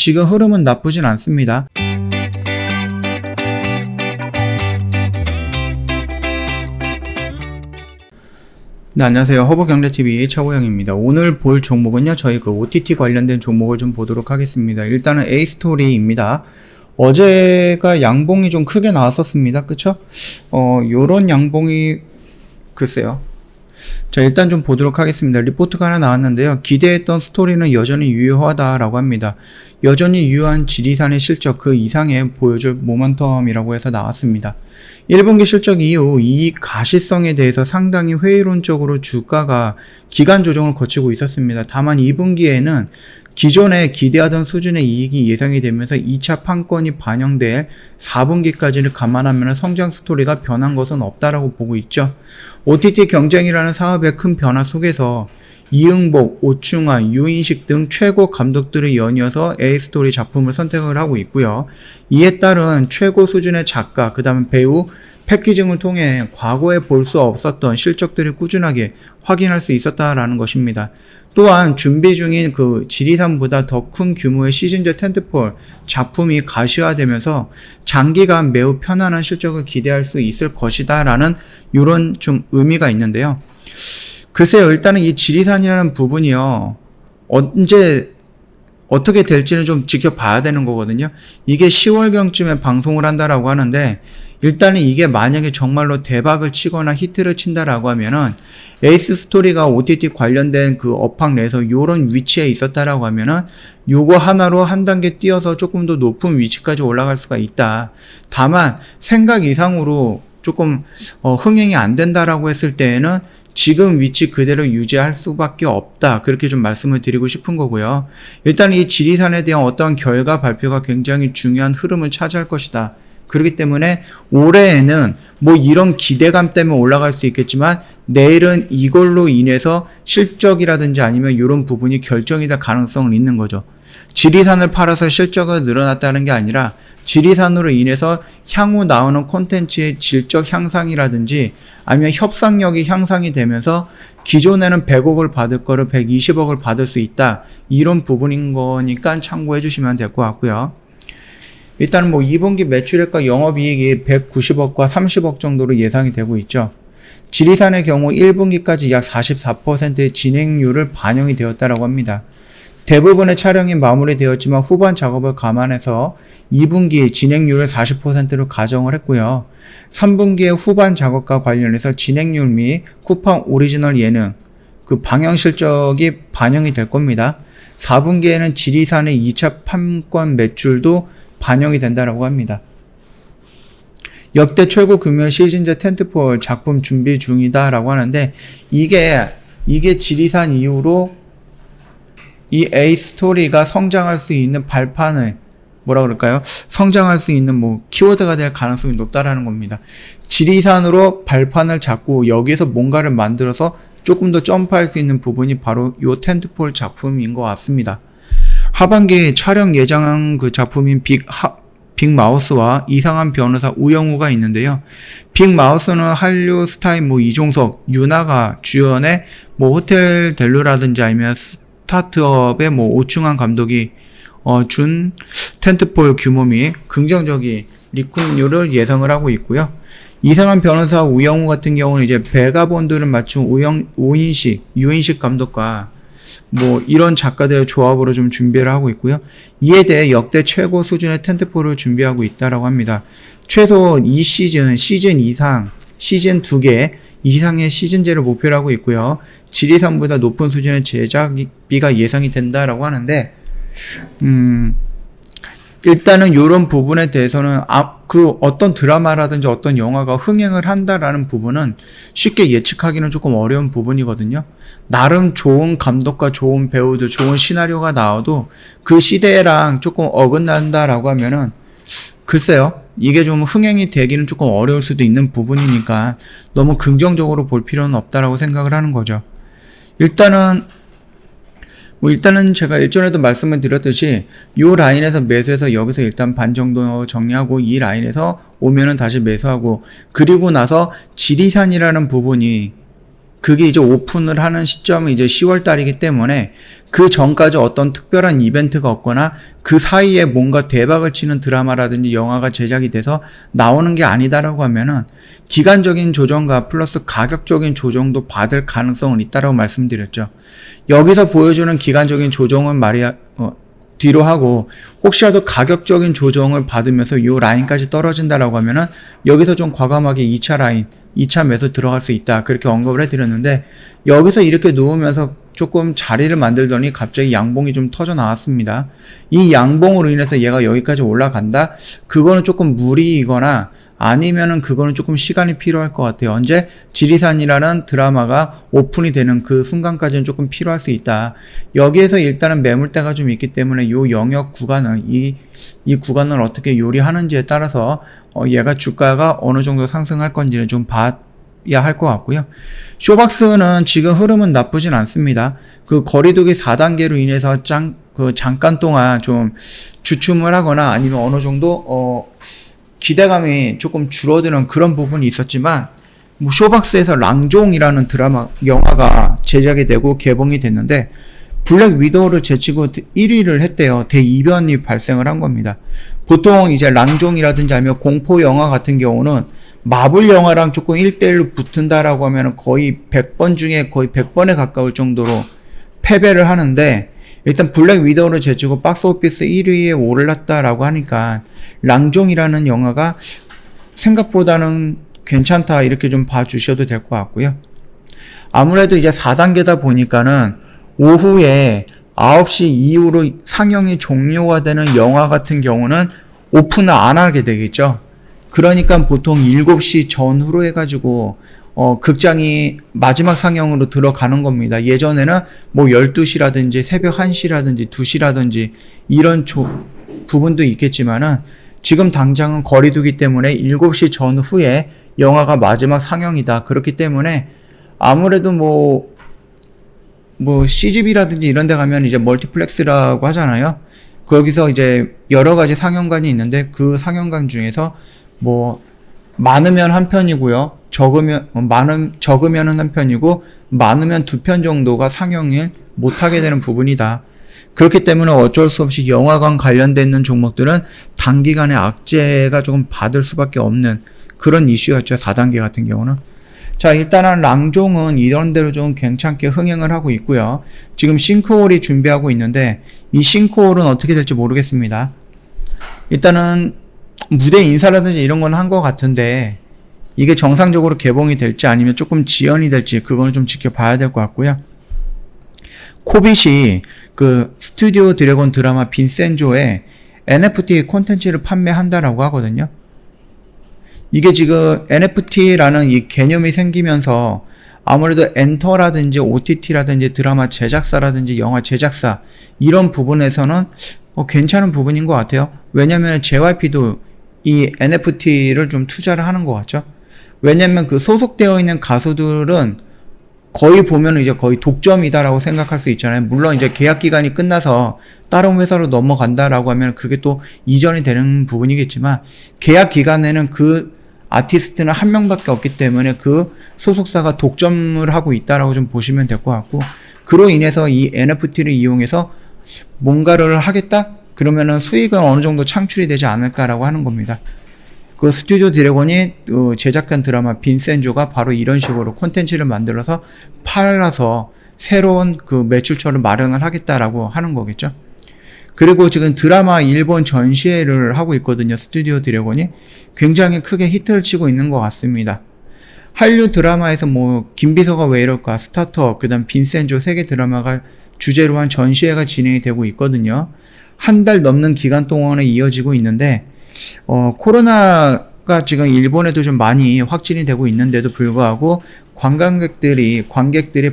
지금 흐름은 나쁘진 않습니다. 네, 안녕하세요. 허브경제TV 차고영입니다. 오늘 볼 종목은요, 저희 OTT 관련된 종목을 좀 보도록 하겠습니다. 일단은 A스토리입니다. 어제가 양봉이 좀 크게 나왔었습니다. 그쵸? 요런 양봉이, 글쎄요. 자, 일단 좀 보도록 하겠습니다. 리포트가 하나 나왔는데요. 기대했던 스토리는 여전히 유효하다라고 합니다. 여전히 유효한 지리산의 실적 그 이상에 보여줄 모멘텀이라고 해서 나왔습니다. 1분기 실적 이후 이익 가시성에 대해서 상당히 회의론적으로 주가가 기간 조정을 거치고 있었습니다. 다만 2분기에는 기존에 기대하던 수준의 이익이 예상이 되면서 2차 판권이 반영될 4분기까지를 감안하면 성장 스토리가 변한 것은 없다라고 보고 있죠. OTT 경쟁이라는 사업의 큰 변화 속에서 이응복, 오충환, 유인식 등 최고 감독들을 연이어서 A스토리 작품을 선택을 하고 있고요. 이에 따른 최고 수준의 작가, 그 다음에 배우, 패키징을 통해 과거에 볼 수 없었던 실적들을 꾸준하게 확인할 수 있었다라는 것입니다. 또한 준비 중인 지리산보다 더 큰 규모의 시즌제 텐트폴 작품이 가시화되면서 장기간 매우 편안한 실적을 기대할 수 있을 것이다 라는 이런 좀 의미가 있는데요. 글쎄요, 일단은 이 지리산이라는 부분이요, 언제 어떻게 될지는 좀 지켜봐야 되는 거거든요. 이게 10월경쯤에 방송을 한다라고 하는데, 일단은 이게 만약에 정말로 대박을 치거나 히트를 친다라고 하면은 에이스 스토리가 OTT 관련된 업황 내에서 요런 위치에 있었다라고 하면은 요거 하나로 한 단계 뛰어서 조금 더 높은 위치까지 올라갈 수가 있다. 다만 생각 이상으로 조금 흥행이 안 된다라고 했을 때에는 지금 위치 그대로 유지할 수밖에 없다. 그렇게 좀 말씀을 드리고 싶은 거고요. 일단 이 지리산에 대한 어떠한 결과 발표가 굉장히 중요한 흐름을 차지할 것이다. 그렇기 때문에 올해에는 뭐 이런 기대감 때문에 올라갈 수 있겠지만 내일은 이걸로 인해서 실적이라든지 아니면 이런 부분이 결정이 될 가능성은 있는 거죠. 지리산을 팔아서 실적이 늘어났다는 게 아니라 지리산으로 인해서 향후 나오는 콘텐츠의 질적 향상이라든지 아니면 협상력이 향상이 되면서 기존에는 100억을 받을 거를 120억을 받을 수 있다. 이런 부분인 거니까 참고해 주시면 될 것 같고요. 일단은 2분기 매출액과 영업이익이 190억과 30억 정도로 예상이 되고 있죠. 지리산의 경우 1분기까지 약 44%의 진행률을 반영이 되었다라고 합니다. 대부분의 촬영이 마무리되었지만 후반 작업을 감안해서 2분기 진행률을 40%로 가정을 했고요. 3분기의 후반 작업과 관련해서 진행률 및 쿠팡 오리지널 예능 방영 실적이 반영이 될 겁니다. 4분기에는 지리산의 2차 판권 매출도 반영이 된다라고 합니다. 역대 최고 규모의 시즌제 텐트폴 작품 준비 중이다라고 하는데 이게 지리산 이후로 이 A스토리가 성장할 수 있는 발판을 성장할 수 있는 키워드가 될 가능성이 높다라는 겁니다. 지리산으로 발판을 잡고 여기에서 뭔가를 만들어서 조금 더 점프할 수 있는 부분이 바로 이 텐트폴 작품인 것 같습니다. 하반기 촬영 예정한 작품인 빅마우스와 이상한 변호사 우영우가 있는데요. 빅마우스는 한류 스타인 이종석, 유나가 주연의 호텔 델루라든지 아니면 스타트업의 오충환 감독이 준 텐트폴 규모 및 긍정적인 리쿠률을 예상을 하고 있고요. 이상한 변호사 우영우 같은 경우는 이제 베가본드를 맞춘 유인식 감독과 이런 작가들의 조합으로 좀 준비를 하고 있고요. 이에 대해 역대 최고 수준의 텐트폴을 준비하고 있다라고 합니다. 최소 2시즌 이상, 시즌 2개 이상의 시즌제를 목표로 하고 있고요. 지리산보다 높은 수준의 제작비가 예상이 된다라고 하는데, 일단은 이런 부분에 대해서는 어떤 드라마라든지 어떤 영화가 흥행을 한다라는 부분은 쉽게 예측하기는 조금 어려운 부분이거든요. 나름 좋은 감독과 좋은 배우들, 좋은 시나리오가 나와도 그 시대랑 조금 어긋난다라고 하면은 글쎄요, 이게 좀 흥행이 되기는 조금 어려울 수도 있는 부분이니까 너무 긍정적으로 볼 필요는 없다라고 생각을 하는 거죠. 일단은 제가 일전에도 말씀을 드렸듯이 요 라인에서 매수해서 여기서 일단 반 정도 정리하고 이 라인에서 오면은 다시 매수하고, 그리고 나서 지리산이라는 부분이 그게 이제 오픈을 하는 시점은 이제 10월 달이기 때문에 그 전까지 어떤 특별한 이벤트가 없거나 그 사이에 뭔가 대박을 치는 드라마라든지 영화가 제작이 돼서 나오는 게 아니다라고 하면은 기간적인 조정과 플러스 가격적인 조정도 받을 가능성은 있다라고 말씀드렸죠. 여기서 보여주는 기간적인 조정은 뒤로 하고 혹시라도 가격적인 조정을 받으면서 요 라인까지 떨어진다라고 하면은 여기서 좀 과감하게 2차 라인, 2차 매수 들어갈 수 있다. 그렇게 언급을 해드렸는데 여기서 이렇게 누우면서 조금 자리를 만들더니 갑자기 양봉이 좀 터져 나왔습니다. 이 양봉으로 인해서 얘가 여기까지 올라간다? 그거는 조금 무리이거나 아니면은 그거는 조금 시간이 필요할 것 같아요. 언제 지리산이라는 드라마가 오픈이 되는 그 순간까지는 조금 필요할 수 있다. 여기에서 일단은 매물대가 좀 있기 때문에 요 영역 구간을 이 구간을 어떻게 요리하는지에 따라서 얘가 주가가 어느 정도 상승할 건지는 좀 봐야 할 것 같고요. 쇼박스는 지금 흐름은 나쁘진 않습니다. 그 거리두기 4단계로 인해서 잠깐 동안 좀 주춤을 하거나 아니면 어느 정도 기대감이 조금 줄어드는 그런 부분이 있었지만 쇼박스에서 랑종이라는 영화가 제작이 되고 개봉이 됐는데 블랙 위도우를 제치고 1위를 했대요. 대이변이 발생을 한 겁니다. 보통 이제 랑종이라든지 아니면 공포 영화 같은 경우는 마블 영화랑 조금 1대1로 붙은다라고 하면 거의 100번 중에 거의 100번에 가까울 정도로 패배를 하는데 일단 블랙 위도우를 제치고 박스오피스 1위에 올랐다라고 하니까 랑종이라는 영화가 생각보다는 괜찮다 이렇게 좀 봐주셔도 될 것 같고요. 아무래도 이제 4단계다 보니까는 오후에 9시 이후로 상영이 종료가 되는 영화 같은 경우는 오픈을 안 하게 되겠죠. 그러니까 보통 7시 전후로 해가지고 극장이 마지막 상영으로 들어가는 겁니다. 예전에는 뭐 12시라든지 새벽 1시라든지 2시라든지 이런 부분도 있겠지만은 지금 당장은 거리두기 때문에 7시 전후에 영화가 마지막 상영이다. 그렇기 때문에 아무래도 뭐 CGV라든지 이런 데 가면 이제 멀티플렉스라고 하잖아요. 거기서 이제 여러 가지 상영관이 있는데 그 상영관 중에서 뭐 많으면 한 편이고요. 적으면은 한 편이고 많으면 2편 정도가 상영을 못하게 되는 부분이다. 그렇기 때문에 어쩔 수 없이 영화관 관련돼 있는 종목들은 단기간에 악재가 조금 받을 수밖에 없는 그런 이슈였죠. 4단계 같은 경우는. 자, 일단은 랑종은 이런대로 좀 괜찮게 흥행을 하고 있고요. 지금 싱크홀이 준비하고 있는데 이 싱크홀은 어떻게 될지 모르겠습니다. 일단은 무대 인사라든지 이런 건 한 것 같은데 이게 정상적으로 개봉이 될지 아니면 조금 지연이 될지 그거는 좀 지켜봐야 될 것 같고요. 코빗이 그 스튜디오 드래곤 드라마 빈센조에 NFT 콘텐츠를 판매한다라고 하거든요. 이게 지금 NFT라는 이 개념이 생기면서 아무래도 엔터라든지 OTT라든지 드라마 제작사라든지 영화 제작사 이런 부분에서는 괜찮은 부분인 것 같아요. 왜냐면 JYP도 이 NFT를 좀 투자를 하는 것 같죠. 왜냐면 그 소속되어 있는 가수들은 거의 보면 이제 거의 독점이다라고 생각할 수 있잖아요. 물론 이제 계약 기간이 끝나서 다른 회사로 넘어간다라고 하면 그게 또 이전이 되는 부분이겠지만 계약 기간에는 그 아티스트는 한 명밖에 없기 때문에 그 소속사가 독점을 하고 있다라고 좀 보시면 될 것 같고 그로 인해서 이 NFT를 이용해서 뭔가를 하겠다? 그러면은 수익은 어느 정도 창출이 되지 않을까라고 하는 겁니다. 그 스튜디오 드래곤이 제작한 드라마 빈센조가 바로 이런 식으로 콘텐츠를 만들어서 팔아서 새로운 그 매출처를 마련을 하겠다라고 하는 거겠죠. 그리고 지금 드라마 일본 전시회를 하고 있거든요. 스튜디오 드래곤이 굉장히 크게 히트를 치고 있는 것 같습니다. 한류 드라마에서 뭐 김비서가 왜 이럴까, 스타터, 그다음 빈센조 3개 드라마가 주제로 한 전시회가 진행이 되고 있거든요. 한 달 넘는 기간 동안에 이어지고 있는데 코로나가 지금 일본에도 좀 많이 확진이 되고 있는데도 불구하고 관객들이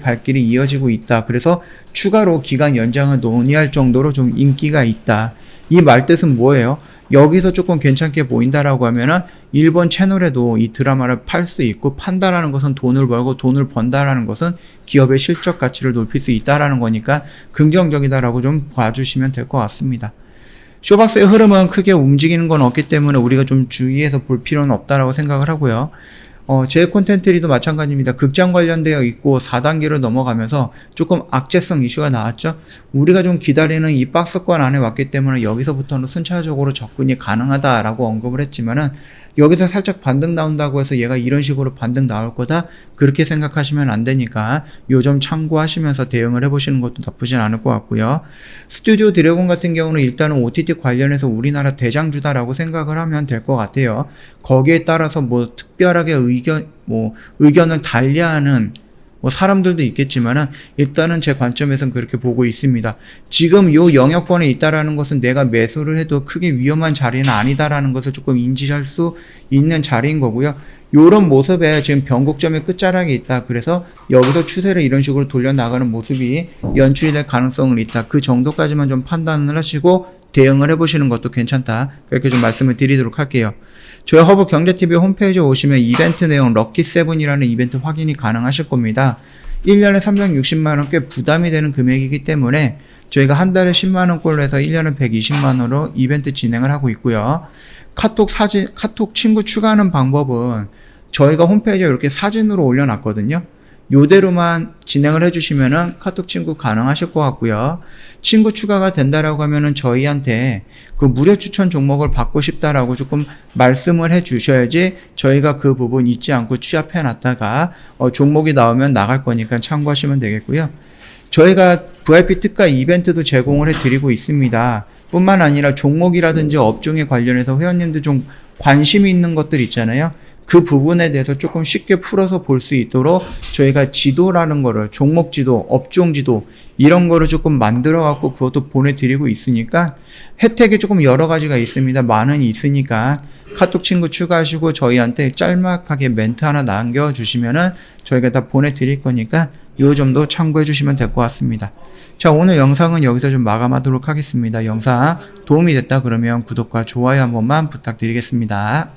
발길이 이어지고 있다. 그래서 추가로 기간 연장을 논의할 정도로 좀 인기가 있다. 이 말뜻은 뭐예요? 여기서 조금 괜찮게 보인다라고 하면은 일본 채널에도 이 드라마를 팔 수 있고 판다라는 것은 돈을 벌고 돈을 번다라는 것은 기업의 실적 가치를 높일 수 있다라는 거니까 긍정적이다라고 좀 봐주시면 될 것 같습니다. 쇼박스의 흐름은 크게 움직이는 건 없기 때문에 우리가 좀 주의해서 볼 필요는 없다라고 생각을 하고요. 제 콘텐츠리도 마찬가지입니다. 극장 관련되어 있고 4단계로 넘어가면서 조금 악재성 이슈가 나왔죠. 우리가 좀 기다리는 이 박스권 안에 왔기 때문에 여기서부터는 순차적으로 접근이 가능하다라고 언급을 했지만은 여기서 살짝 반등 나온다고 해서 얘가 이런 식으로 반등 나올 거다 그렇게 생각하시면 안 되니까 요 점 참고하시면서 대응을 해보시는 것도 나쁘진 않을 것 같고요. 스튜디오 드래곤 같은 경우는 일단은 OTT 관련해서 우리나라 대장주다라고 생각을 하면 될 것 같아요. 거기에 따라서 뭐 특별하게 의견을 달리하는 사람들도 있겠지만은 일단은 제 관점에서는 그렇게 보고 있습니다. 지금 요 영역권에 있다라는 것은 내가 매수를 해도 크게 위험한 자리는 아니다라는 것을 조금 인지할 수 있는 자리인 거고요. 요런 모습에 지금 변곡점의 끝자락에 있다. 그래서 여기서 추세를 이런 식으로 돌려나가는 모습이 연출이 될 가능성은 있다. 그 정도까지만 좀 판단을 하시고 대응을 해보시는 것도 괜찮다. 그렇게 좀 말씀을 드리도록 할게요. 저희 허브경제TV 홈페이지에 오시면 이벤트 내용 럭키7이라는 이벤트 확인이 가능하실 겁니다. 1년에 360만원 꽤 부담이 되는 금액이기 때문에 저희가 한 달에 10만원꼴로 해서 1년에 120만원으로 이벤트 진행을 하고 있고요. 카톡 친구 추가하는 방법은 저희가 홈페이지에 이렇게 사진으로 올려놨거든요. 요대로만 진행을 해주시면은 카톡 친구 가능하실 것 같고요. 친구 추가가 된다라고 하면은 저희한테 그 무료 추천 종목을 받고 싶다라고 조금 말씀을 해 주셔야지 저희가 그 부분 잊지 않고 취합해 놨다가 종목이 나오면 나갈 거니까 참고하시면 되겠고요. 저희가 VIP 특가 이벤트도 제공을 해 드리고 있습니다. 뿐만 아니라 종목이라든지 업종에 관련해서 회원님들 좀 관심이 있는 것들 있잖아요. 그 부분에 대해서 조금 쉽게 풀어서 볼 수 있도록 저희가 지도라는 거를 종목 지도, 업종 지도 이런 거를 조금 만들어 갖고 그것도 보내드리고 있으니까 혜택이 조금 여러 가지가 있습니다. 많은 있으니까 카톡 친구 추가하시고 저희한테 짤막하게 멘트 하나 남겨주시면은 저희가 다 보내드릴 거니까 요 점도 참고해 주시면 될 것 같습니다. 자, 오늘 영상은 여기서 좀 마감하도록 하겠습니다. 영상 도움이 됐다 그러면 구독과 좋아요 한 번만 부탁드리겠습니다.